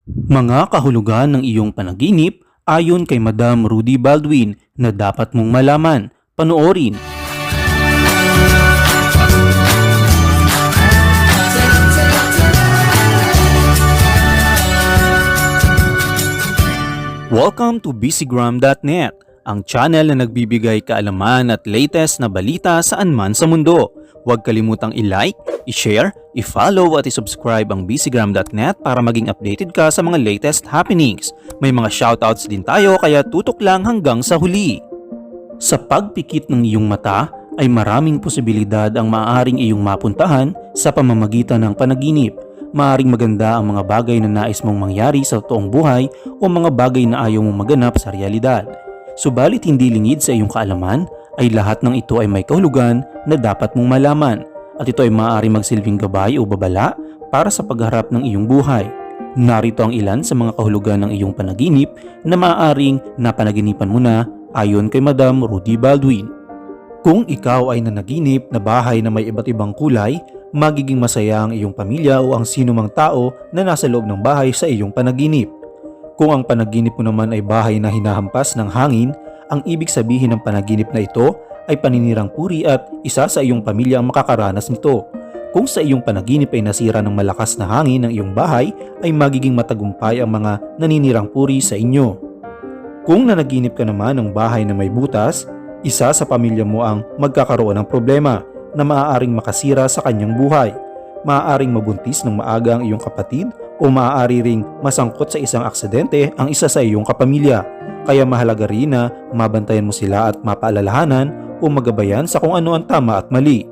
Mga kahulugan ng iyong panaginip ayon kay Madam Rudy Baldwin na dapat mong malaman. Panoorin. Welcome to busygram.net, ang channel na nagbibigay kaalaman at latest na balita saan man sa mundo. Huwag kalimutang i-like, i-share, i-follow at i-subscribe ang busygram.net para maging updated ka sa mga latest happenings. May mga shoutouts din tayo kaya tutok lang hanggang sa huli. Sa pagpikit ng iyong mata ay maraming posibilidad ang maaaring iyong mapuntahan sa pamamagitan ng panaginip. Maaaring maganda ang mga bagay na nais mong mangyari sa totoong buhay o mga bagay na ayaw mong maganap sa realidad. Subalit hindi lingid sa iyong kaalaman ay lahat ng ito ay may kahulugan na dapat mong malaman at ito ay maaaring magsilbing gabay o babala para sa pagharap ng iyong buhay. Narito ang ilan sa mga kahulugan ng iyong panaginip na maaaring napanaginipan mo na ayon kay Madam Rudy Baldwin. Kung ikaw ay nanaginip na bahay na may iba't ibang kulay, magiging masaya ang iyong pamilya o ang sinumang tao na nasa loob ng bahay sa iyong panaginip. Kung ang panaginip mo naman ay bahay na hinahampas ng hangin, ang ibig sabihin ng panaginip na ito ay paninirang puri at isa sa iyong pamilya ang makakaranas nito. Kung sa iyong panaginip ay nasira ng malakas na hangin ng iyong bahay, ay magiging matagumpay ang mga naninirang puri sa inyo. Kung nanaginip ka naman ng bahay na may butas, isa sa pamilya mo ang magkakaroon ng problema na maaaring makasira sa kanyang buhay. Maaaring mabuntis ng maaga ang iyong kapatid o maaari ring masangkot sa isang aksidente ang isa sa iyong kapamilya. Kaya mahalaga rin na mabantayan mo sila at mapaalalahanan o magabayan sa kung ano ang tama at mali.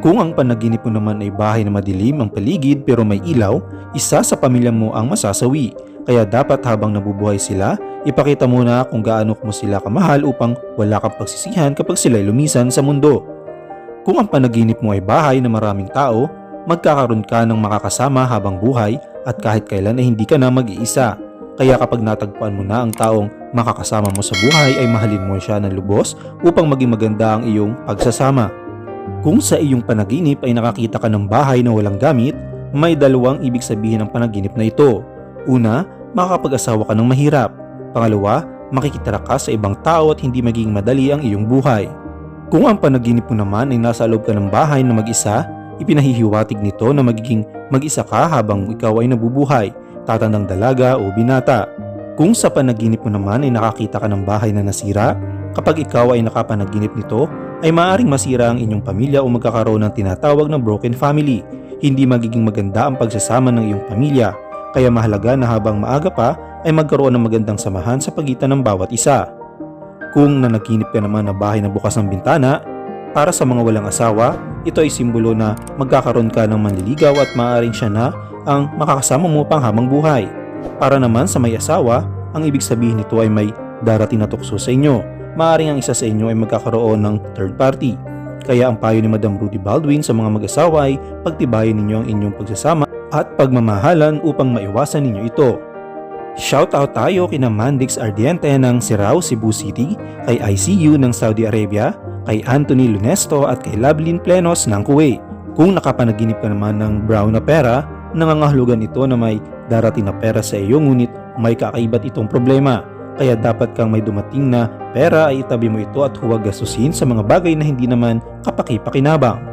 Kung ang panaginip mo naman ay bahay na madilim ang paligid pero may ilaw, isa sa pamilya mo ang masasawi. Kaya dapat habang nabubuhay sila, ipakita mo na kung gaano mo sila kamahal upang wala kang pagsisihan kapag sila'y lumisan sa mundo. Kung ang panaginip mo ay bahay na maraming tao, magkakaroon ka ng makakasama habang buhay at kahit kailan ay hindi ka na mag-iisa. Kaya kapag natagpuan mo na ang taong makakasama mo sa buhay ay mahalin mo siya ng lubos upang maging maganda ang iyong pagsasama. Kung sa iyong panaginip ay nakakita ka ng bahay na walang gamit, may dalawang ibig sabihin ng panaginip na ito. Una, makakapag-asawa ka ng mahirap. Pangalawa, makikitira ka sa ibang tao at hindi magiging madali ang iyong buhay. Kung ang panaginip mo naman ay nasa loob ka ng bahay na mag-isa, ipinahihiwatig nito na magiging mag-isa ka habang ikaw ay nabubuhay, tatandang dalaga o binata. Kung sa panaginip mo naman ay nakakita ka ng bahay na nasira, kapag ikaw ay nakapanaginip nito, ay maaaring masira ang inyong pamilya o magkakaroon ng tinatawag na broken family. Hindi magiging maganda ang pagsasama ng iyong pamilya, kaya mahalaga na habang maaga pa ay magkaroon ng magandang samahan sa pagitan ng bawat isa. Kung nanaginip ka naman na bahay na bukas ng bintana, para sa mga walang asawa, ito ay simbolo na magkakaroon ka ng manliligaw at maaaring siya na ang makakasama mo pang habang buhay. Para naman sa may asawa, ang ibig sabihin nito ay may darating na tukso sa inyo. Maaaring ang isa sa inyo ay magkakaroon ng third party. Kaya ang payo ni Madam Rudy Baldwin sa mga mag-asawa ay pagtibayin ninyo ang inyong pagsasama at pagmamahalan upang maiwasan ninyo ito. Shoutout tayo kina Mandix Ardiente ng Sirao, Cebu City, kay ICU ng Saudi Arabia, kay Anthony Lunesto at kay Lablin Plenos ng Kuwait. Kung nakapanaginip ka naman ng brown na pera, nangangahulugan ito na may darating na pera sa iyo ngunit may kakaibat itong problema. Kaya dapat kang may dumating na pera ay itabi mo ito at huwag gastusin sa mga bagay na hindi naman kapaki-pakinabang.